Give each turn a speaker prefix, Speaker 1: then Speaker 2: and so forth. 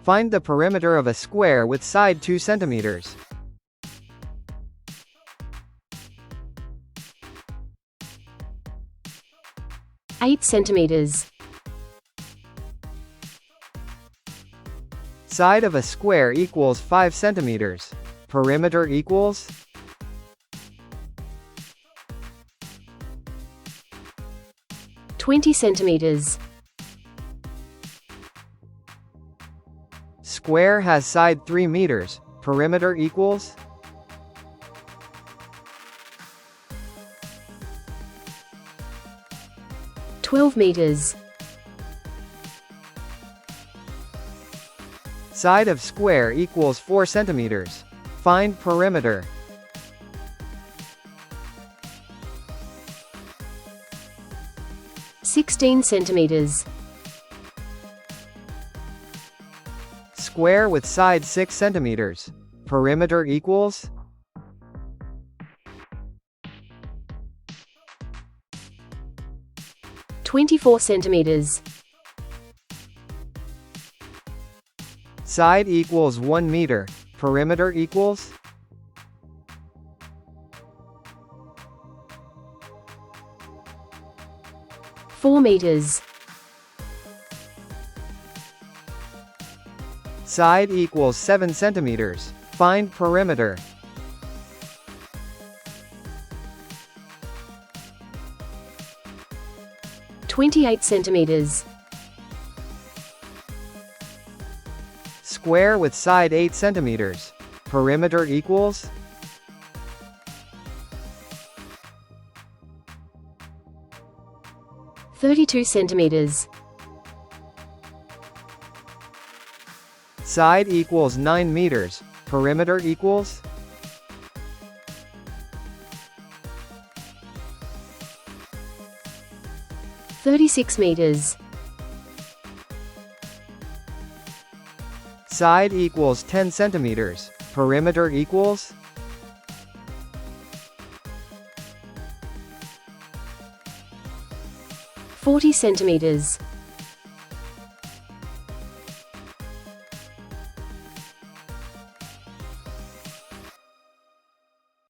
Speaker 1: Find the perimeter of a square with side 2 centimeters.
Speaker 2: 8 centimeters.
Speaker 1: Side of a square equals 5 centimeters. Perimeter equals
Speaker 2: 20 centimeters.
Speaker 1: Square has side 3 meters. Perimeter equals
Speaker 2: 12 meters.
Speaker 1: Side of square equals 4 centimeters. Find perimeter.
Speaker 2: 16 centimeters.
Speaker 1: Square with side 6 centimeters. Perimeter equals
Speaker 2: 24 centimeters.
Speaker 1: Side equals 1 meter. Perimeter equals
Speaker 2: 4 meters.
Speaker 1: Side equals 7 centimeters. Find perimeter.
Speaker 2: 28 centimeters.
Speaker 1: Square with side 8 centimeters. Perimeter equals
Speaker 2: 32 centimeters.
Speaker 1: Side equals 9 meters. Perimeter equals
Speaker 2: 36 meters.
Speaker 1: Side equals 10 centimeters. Perimeter equals
Speaker 2: 40 centimeters.